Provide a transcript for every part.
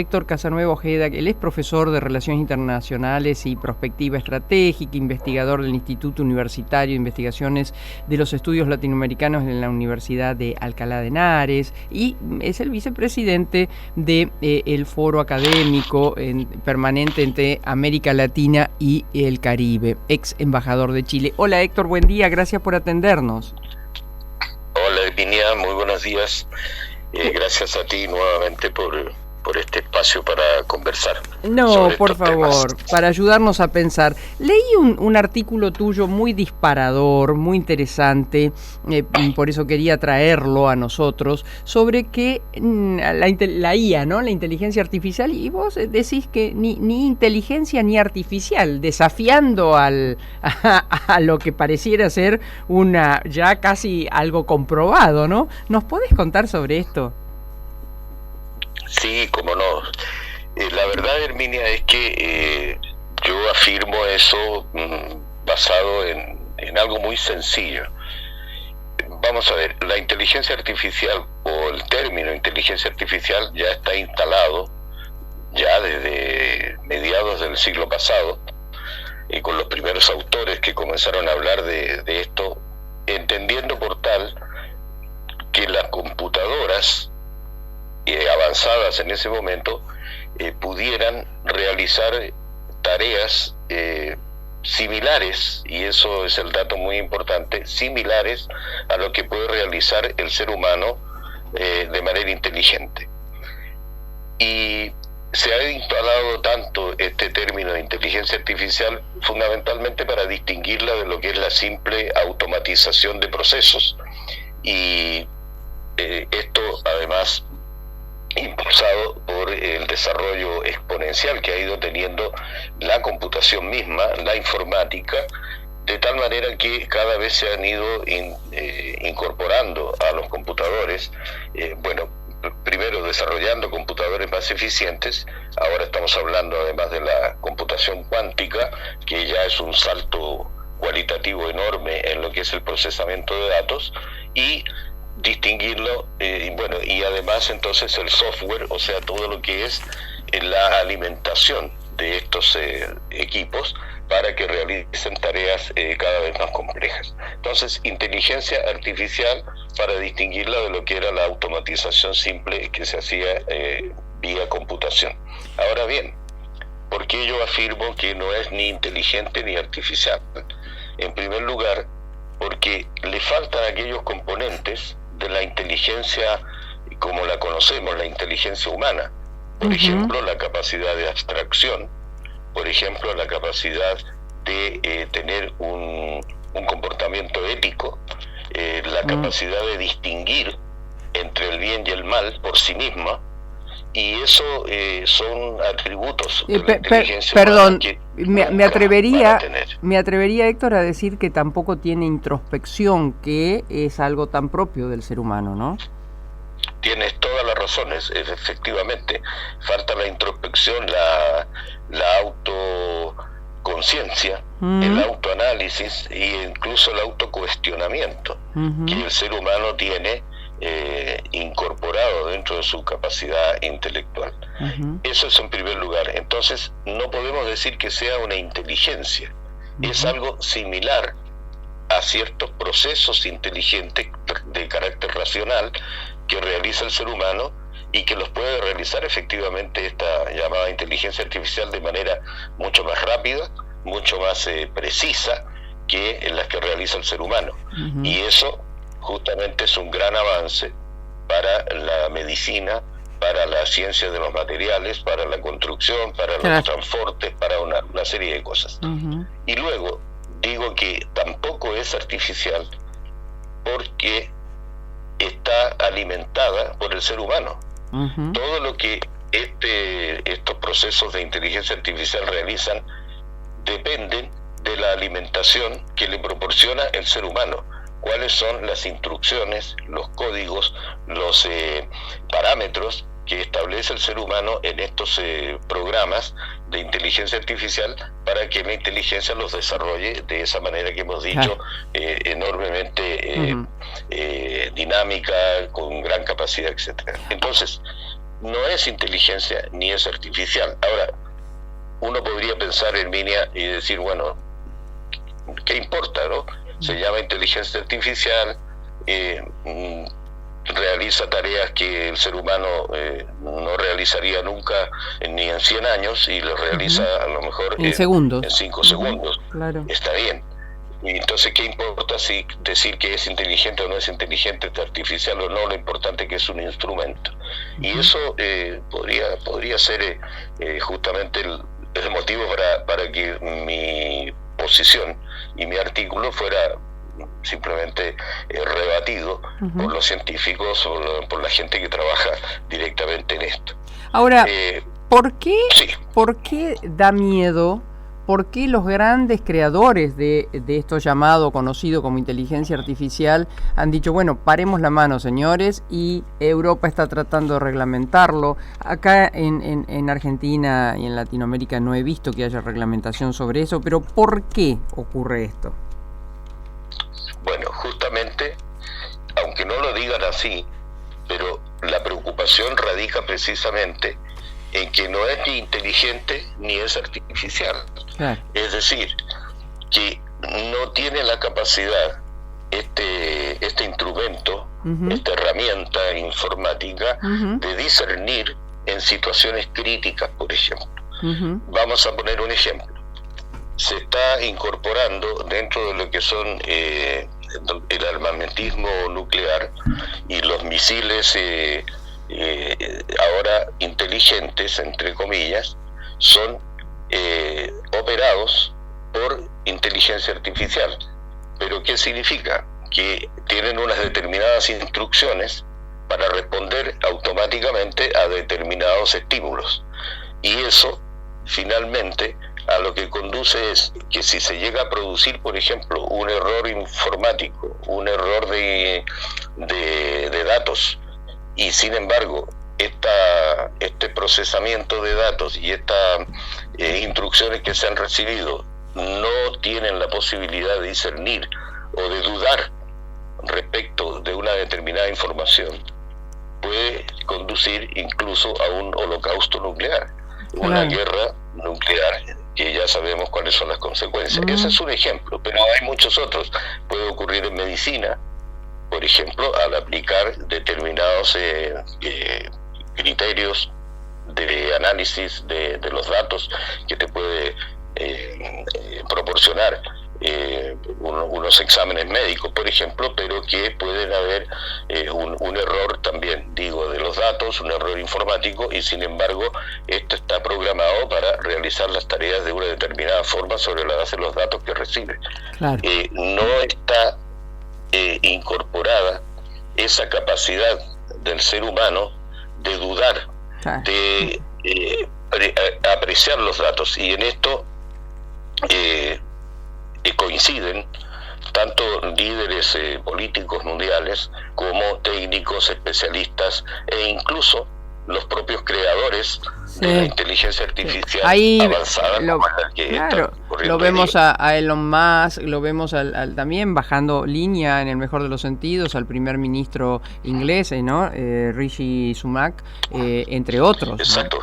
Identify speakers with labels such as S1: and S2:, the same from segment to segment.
S1: Héctor Casanueva Ojeda. Él es profesor de Relaciones Internacionales y Prospectiva Estratégica, investigador del Instituto Universitario de Investigaciones de los Estudios Latinoamericanos en la Universidad de Alcalá de Henares y es el vicepresidente de el Foro Académico permanente entre América Latina y el Caribe, ex embajador de Chile. Hola Héctor, buen día, gracias por atendernos.
S2: Hola Virginia, muy buenos días. Gracias a ti nuevamente por este espacio para conversar.
S1: No, por favor, temas. Para ayudarnos a pensar. Leí un artículo tuyo muy disparador, muy interesante, por eso quería traerlo a nosotros, sobre que la IA, ¿no? La inteligencia artificial, y vos decís que ni inteligencia ni artificial, desafiando a lo que pareciera ser ya casi algo comprobado, ¿no? ¿Nos podés contar sobre esto?
S2: Sí, cómo no. La verdad, Herminia, es que yo afirmo eso basado en algo muy sencillo. Vamos a ver, la inteligencia artificial o el término inteligencia artificial ya está instalado ya desde mediados del siglo pasado, con los primeros autores que comenzaron a hablar de esto, entendiendo por tal que las computadoras avanzadas en ese momento pudieran realizar tareas similares, y eso es el dato muy importante, similares a lo que puede realizar el ser humano de manera inteligente. Y se ha instalado tanto este término de inteligencia artificial fundamentalmente para distinguirla de lo que es la simple automatización de procesos, y esto además impulsado por el desarrollo exponencial que ha ido teniendo la computación misma, la informática, de tal manera que cada vez se han ido incorporando a los computadores, primero desarrollando computadores más eficientes. Ahora estamos hablando además de la computación cuántica, que ya es un salto cualitativo enorme en lo que es el procesamiento de datos, y distinguirlo, y además entonces el software, o sea, todo lo que es la alimentación de estos equipos para que realicen tareas cada vez más complejas. Entonces, inteligencia artificial para distinguirla de lo que era la automatización simple que se hacía vía computación. Ahora bien, ¿por qué yo afirmo que no es ni inteligente ni artificial? En primer lugar, porque le faltan aquellos componentes de la inteligencia como la conocemos, la inteligencia humana. Por ejemplo, la capacidad de abstracción, por ejemplo, la capacidad de tener un comportamiento ético, la capacidad de distinguir entre el bien y el mal por sí misma, y eso son atributos de la inteligencia humana que
S1: me atrevería, Héctor, a decir que tampoco tiene introspección, que es algo tan propio del ser humano, ¿no?
S2: Tienes todas las razones, efectivamente. Falta la introspección, la autoconciencia, el autoanálisis e incluso el autocuestionamiento que el ser humano tiene incorporado dentro de su capacidad intelectual. Eso es en primer lugar. Entonces no podemos decir que sea una inteligencia, es algo similar a ciertos procesos inteligentes de carácter racional que realiza el ser humano y que los puede realizar efectivamente esta llamada inteligencia artificial de manera mucho más rápida, mucho más precisa que en las que realiza el ser humano. Y eso justamente es un gran avance para la medicina, para la ciencia de los materiales, para la construcción, para los transportes, para una serie de cosas. Y luego digo que tampoco es artificial porque está alimentada por el ser humano. Todo lo que estos procesos de inteligencia artificial realizan dependen de la alimentación que le proporciona el ser humano. Cuáles son las instrucciones, los códigos, los parámetros que establece el ser humano en estos programas de inteligencia artificial para que la inteligencia los desarrolle de esa manera que hemos dicho, enormemente dinámica, con gran capacidad, etcétera. Entonces, no es inteligencia ni es artificial. Ahora, uno podría pensar, Herminia, y decir, bueno, ¿qué importa, no? Se llama inteligencia artificial, realiza tareas que el ser humano no realizaría nunca ni en 100 años y lo realiza a lo mejor
S1: en segundos,
S2: en 5 segundos.
S1: Claro.
S2: Está bien. Y entonces, ¿qué importa si decir que es inteligente o no es inteligente, es artificial o no? Lo importante es que es un instrumento. Y eso podría ser justamente el motivo para que mi posición y mi artículo fuera simplemente rebatido por los científicos o por la gente que trabaja directamente en esto.
S1: Ahora, ¿por qué da miedo? ¿Por qué los grandes creadores de esto llamado, conocido como inteligencia artificial, han dicho, bueno, paremos la mano, señores, y Europa está tratando de reglamentarlo? Acá en Argentina y en Latinoamérica no he visto que haya reglamentación sobre eso, pero ¿por qué ocurre esto?
S2: Bueno, justamente, aunque no lo digan así, pero la preocupación radica precisamente en que no es ni inteligente ni es artificial. Es decir, que no tiene la capacidad este instrumento, esta herramienta informática, de discernir en situaciones críticas, por ejemplo. Vamos a poner un ejemplo. Se está incorporando dentro de lo que son el armamentismo nuclear y los misiles ahora inteligentes, entre comillas, son operados por inteligencia artificial. ¿Pero qué significa? Que tienen unas determinadas instrucciones para responder automáticamente a determinados estímulos. Y eso, finalmente, a lo que conduce es que si se llega a producir, por ejemplo, un error informático, un error de datos, y sin embargo este procesamiento de datos y estas instrucciones que se han recibido no tienen la posibilidad de discernir o de dudar respecto de una determinada información, puede conducir incluso a un holocausto nuclear, una guerra nuclear, que ya sabemos cuáles son las consecuencias. Ese es un ejemplo, pero hay muchos otros. Puede ocurrir en medicina, por ejemplo, al aplicar determinados criterios de análisis de los datos que te puede proporcionar unos exámenes médicos, por ejemplo, pero que pueden haber un error también, digo, de los datos, un error informático, y sin embargo esto está programado para realizar las tareas de una determinada forma sobre la base de los datos que recibe. Claro. No está incorporada esa capacidad del ser humano de dudar, de apreciar los datos, y en esto coinciden tanto líderes políticos mundiales como técnicos, especialistas e incluso los propios creadores de la inteligencia artificial avanzada.
S1: Lo vemos a Elon Musk, lo vemos también bajando línea, en el mejor de los sentidos, al primer ministro inglés, ¿no? Rishi Sunak, entre otros.
S2: Exacto.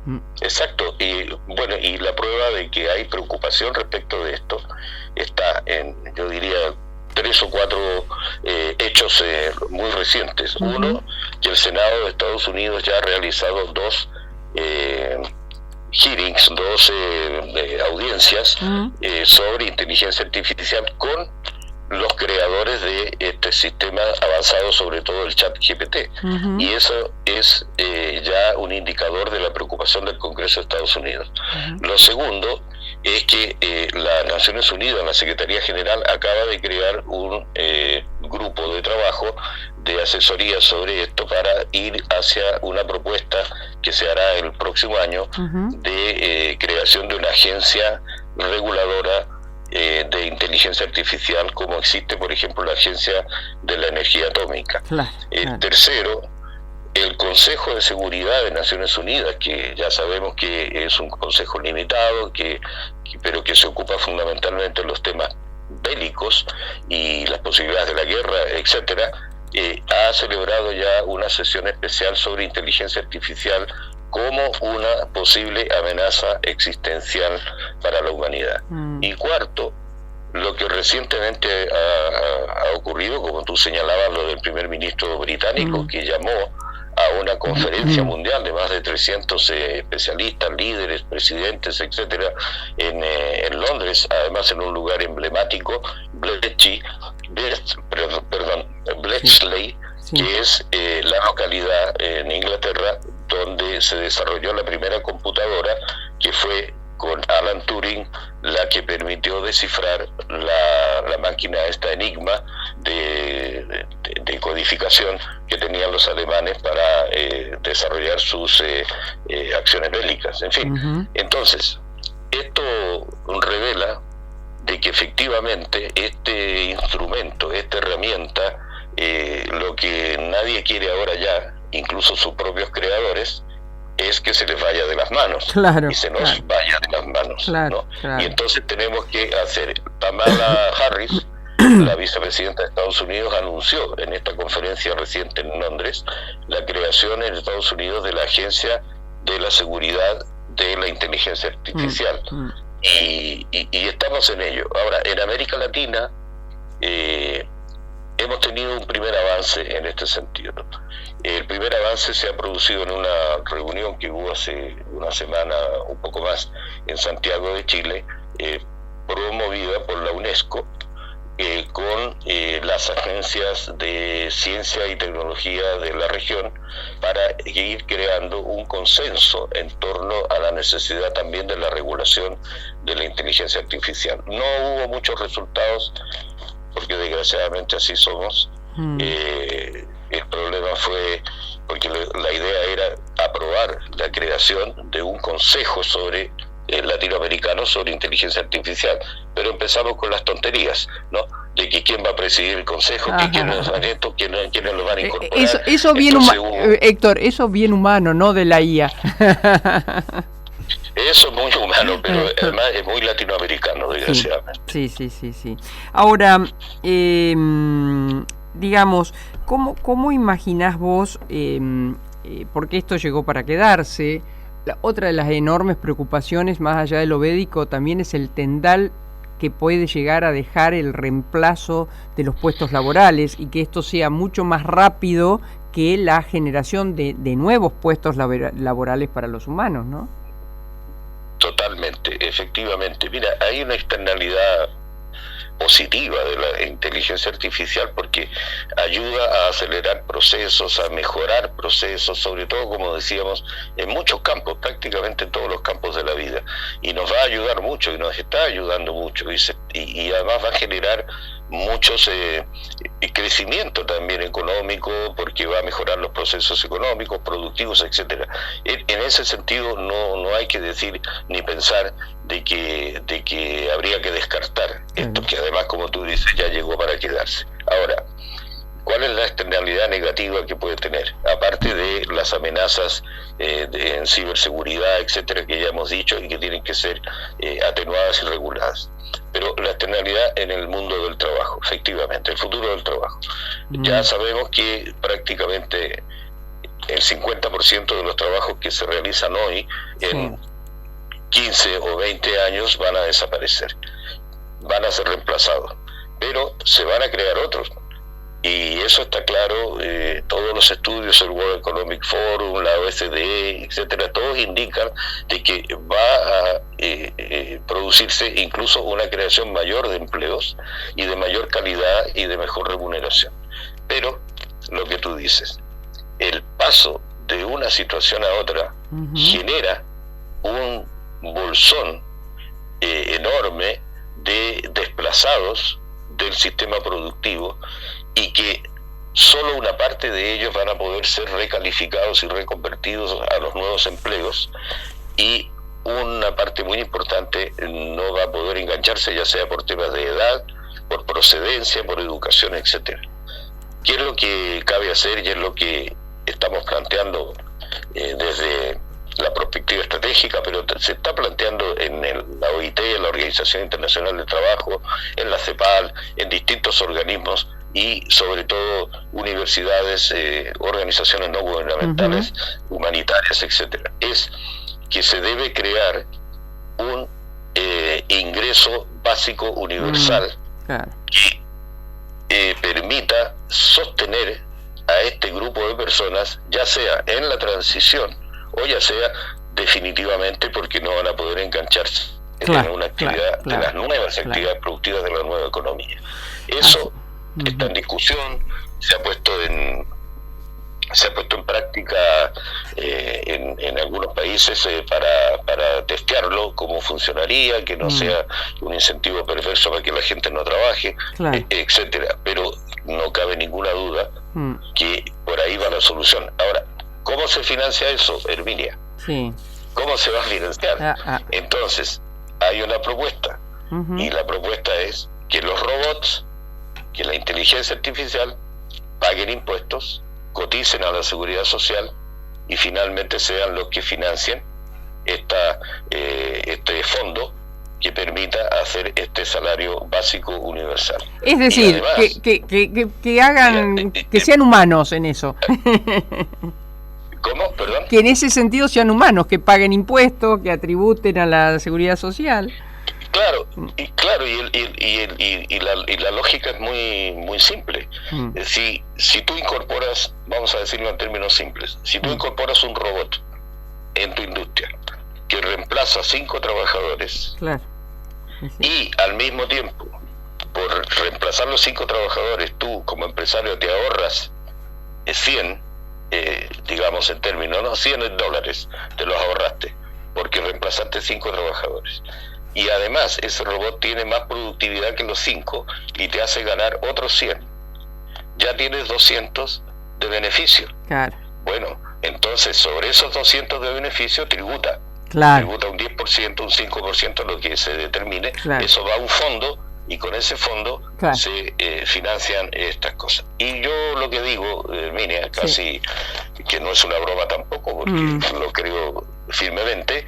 S2: ¿No? Exacto, y bueno, y la prueba de que hay preocupación respecto de esto está en, yo diría, 3 o 4 hechos muy recientes. Uno, que el Senado de Estados Unidos ya ha realizado 2 hearings, 2 audiencias sobre inteligencia artificial con los creadores de este sistema avanzado, sobre todo el ChatGPT. Y eso es ya un indicador de la preocupación del Congreso de Estados Unidos. Lo segundo es que las Naciones Unidas, la Secretaría General, acaba de crear un grupo de trabajo de asesoría sobre esto para ir hacia una propuesta que se hará el próximo año de creación de una agencia reguladora de inteligencia artificial, como existe, por ejemplo, la Agencia de la Energía Atómica. Tercero, el Consejo de Seguridad de Naciones Unidas, que ya sabemos que es un consejo limitado, pero que se ocupa fundamentalmente de los temas bélicos y las posibilidades de la guerra, etcétera, ha celebrado ya una sesión especial sobre inteligencia artificial como una posible amenaza existencial para la humanidad. Y cuarto, lo que recientemente ha ocurrido, como tú señalabas, lo del primer ministro británico, que llamó a una conferencia mundial de más de 300 especialistas, líderes, presidentes, etcétera, en Londres, además en un lugar emblemático, Bletchley, que es la localidad en Inglaterra donde se desarrolló la primera computadora, que fue con Alan Turing la que permitió descifrar la máquina esta Enigma de codificación que tenían los alemanes para desarrollar sus acciones bélicas. En fin, entonces, esto revela de que efectivamente este instrumento, esta herramienta, lo que nadie quiere ahora ya, incluso sus propios creadores, es que se les vaya de las manos, y se nos vaya de las manos, ¿no? Y entonces tenemos que hacer. Kamala Harris, la vicepresidenta de Estados Unidos, anunció en esta conferencia reciente en Londres la creación en Estados Unidos de la Agencia de la Seguridad de la Inteligencia Artificial, y estamos en ello. Ahora, en América Latina hemos tenido un primer avance en este sentido. El primer avance se ha producido en una reunión que hubo hace una semana, un poco más, en Santiago de Chile, promovida por la UNESCO, con las agencias de ciencia y tecnología de la región, para ir creando un consenso en torno a la necesidad también de la regulación de la inteligencia artificial. No hubo muchos resultados, porque desgraciadamente así somos. El problema fue porque la idea era aprobar la creación de un consejo sobre latinoamericano sobre inteligencia artificial, pero empezamos con las tonterías, ¿no? De que quién va a presidir el consejo, que quiénes van esto, quiénes lo van a incorporar.
S1: Eso bien Héctor, eso bien humano, ¿no? De la IA.
S2: Eso es muy humano, pero además es muy latinoamericano, desgraciadamente.
S1: Sí. Ahora, digamos, ¿cómo imaginás vos, porque esto llegó para quedarse? Otra de las enormes preocupaciones, más allá de lo médico, también es el tendal que puede llegar a dejar el reemplazo de los puestos laborales, y que esto sea mucho más rápido que la generación de nuevos puestos laborales para los humanos, ¿no?
S2: Totalmente, efectivamente. Mira, hay una externalidad positiva de la inteligencia artificial, porque ayuda a acelerar procesos, a mejorar procesos, sobre todo, como decíamos, en muchos campos, prácticamente en todos los campos de la vida, y nos va a ayudar mucho, y nos está ayudando mucho, y además va a generar muchos crecimiento también económico, porque va a mejorar los procesos económicos, productivos, etcétera. En ese sentido no hay que decir ni pensar de que habría que descartar esto, que además, como tú dices, ya llegó para quedarse. Ahora, ¿cuál es la externalidad negativa que puede tener? Aparte de las amenazas en ciberseguridad, etcétera, que ya hemos dicho y que tienen que ser atenuadas y reguladas. Pero la externalidad en el mundo del trabajo, efectivamente, el futuro del trabajo. Ya sabemos que prácticamente el 50% de los trabajos que se realizan hoy, en 15 o 20 años, van a desaparecer, van a ser reemplazados, pero se van a crear otros. Y eso está claro, todos los estudios, el World Economic Forum, la OSDE, etcétera, todos indican de que va a producirse incluso una creación mayor de empleos y de mayor calidad y de mejor remuneración. Pero, lo que tú dices, el paso de una situación a otra genera un bolsón enorme de desplazados del sistema productivo, y que solo una parte de ellos van a poder ser recalificados y reconvertidos a los nuevos empleos, y una parte muy importante no va a poder engancharse, ya sea por temas de edad, por procedencia, por educación, etcétera. ¿Qué es lo que cabe hacer y es lo que estamos planteando desde la perspectiva estratégica, pero se está planteando en la OIT, en la Organización Internacional del Trabajo, en la CEPAL, en distintos organismos y sobre todo universidades, organizaciones no gubernamentales, humanitarias, etcétera. Es que se debe crear un ingreso básico universal que permita sostener a este grupo de personas, ya sea en la transición o ya sea definitivamente porque no van a poder engancharse en una actividad de las nuevas actividades productivas de la nueva economía. Eso está en discusión, se ha puesto en práctica en algunos países para testearlo, cómo funcionaría, que no sea un incentivo perverso para que la gente no trabaje, etcétera. Pero no cabe ninguna duda que por ahí va la solución. Ahora, ¿cómo se financia eso, Herminia?
S1: Sí.
S2: ¿Cómo se va a financiar? Entonces, hay una propuesta, y la propuesta es que los robots, que la inteligencia artificial, paguen impuestos, coticen a la seguridad social y finalmente sean los que financien este fondo que permita hacer este salario básico universal.
S1: Es decir, además, que hagan, que sean humanos en eso.
S2: ¿Cómo? Perdón.
S1: Que en ese sentido sean humanos, que paguen impuestos, que atributen a la seguridad social.
S2: Claro, y la lógica es muy simple. Si tú incorporas, vamos a decirlo en términos simples, si tú incorporas un robot en tu industria que reemplaza 5 trabajadores, y al mismo tiempo, por reemplazar los 5 trabajadores, tú como empresario te ahorras 100, digamos en términos, no, $100 te los ahorraste, porque reemplazaste 5 trabajadores. Y además ese robot tiene más productividad que los 5 y te hace ganar otros 100. Ya tienes 200 de beneficio. Claro. Bueno, entonces sobre esos 200 de beneficio tributa. Claro. Tributa un 10%, un 5%, lo que se determine. Claro. Eso va a un fondo y con ese fondo se financian estas cosas. Y yo lo que digo, Herminia, casi que no es una broma tampoco, porque lo creo firmemente,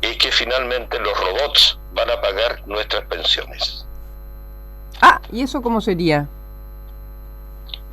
S2: es que finalmente los robots van a pagar nuestras pensiones.
S1: ¿Y eso cómo sería?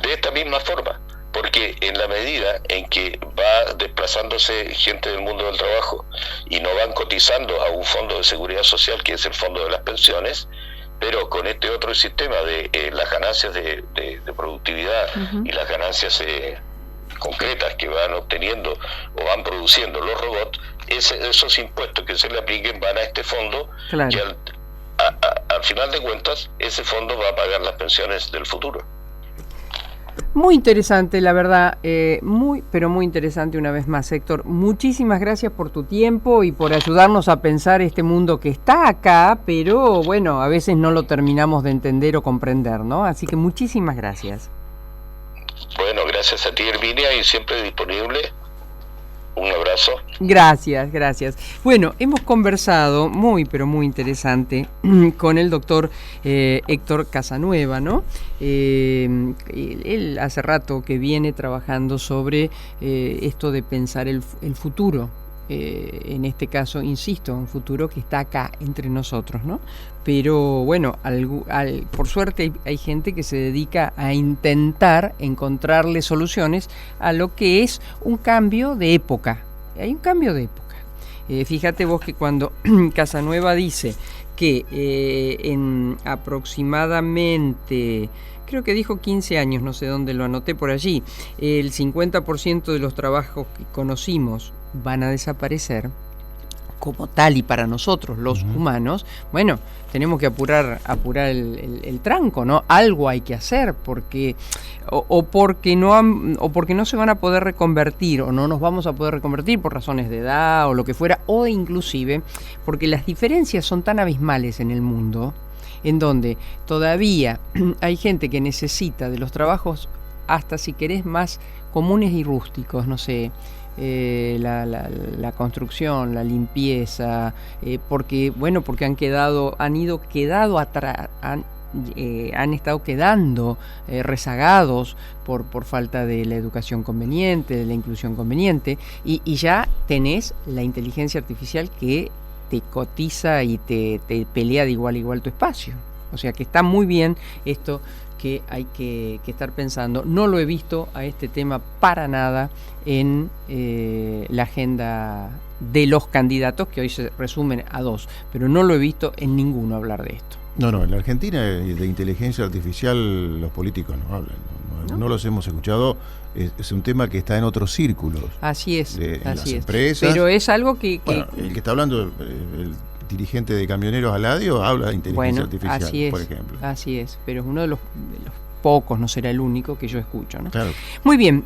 S2: De esta misma forma, porque en la medida en que va desplazándose gente del mundo del trabajo y no van cotizando a un fondo de seguridad social, que es el fondo de las pensiones, pero con este otro sistema de las ganancias de productividad y las ganancias concretas que van obteniendo o van produciendo los robots, esos impuestos que se le apliquen van a este fondo, que al final de cuentas ese fondo va a pagar las pensiones del futuro.
S1: Muy interesante, la verdad, pero muy interesante una vez más, Héctor. Muchísimas gracias por tu tiempo y por ayudarnos a pensar este mundo que está acá, pero bueno, a veces no lo terminamos de entender o comprender, ¿no? Así que muchísimas gracias.
S2: Bueno, gracias a ti, Herminia, y siempre disponible. Un abrazo.
S1: Gracias. Bueno, hemos conversado pero muy interesante con el doctor Héctor Casanueva, ¿no? Él hace rato que viene trabajando sobre esto de pensar el futuro. En este caso, insisto, un futuro que está acá entre nosotros, ¿no? Pero bueno, por suerte hay gente que se dedica a intentar encontrarle soluciones a lo que es un cambio de época. Hay un cambio de época. Fíjate vos que cuando Casanueva dice que en aproximadamente, creo que dijo 15 años, no sé dónde lo anoté por allí, el 50% de los trabajos que conocimos van a desaparecer como tal, y para nosotros los humanos, bueno, tenemos que apurar el tranco, ¿no? Algo hay que hacer, porque porque no se van a poder reconvertir, o no nos vamos a poder reconvertir por razones de edad o lo que fuera, o inclusive porque las diferencias son tan abismales en el mundo, en donde todavía hay gente que necesita de los trabajos, hasta si querés más comunes y rústicos, no sé, la construcción, la limpieza, porque han estado quedando rezagados por falta de la educación conveniente, de la inclusión conveniente, y ya tenés la inteligencia artificial que te cotiza y te pelea de igual a igual tu espacio. O sea que está muy bien esto que hay que estar pensando. No lo he visto a este tema para nada en la agenda de los candidatos, que hoy se resumen a 2, pero no lo he visto en ninguno hablar de esto.
S3: No, en la Argentina de inteligencia artificial los políticos no hablan, no los hemos escuchado, es un tema que está en otros círculos.
S1: Así es,
S3: en las
S1: así es.
S3: empresas.
S1: Pero es algo que...
S3: Bueno, el que está hablando, el dirigente de Camioneros Aladio, habla de inteligencia artificial,
S1: así es,
S3: por ejemplo.
S1: Así es, pero es uno de los pocos, no será el único que yo escucho, ¿no?
S3: Claro.
S1: Muy bien.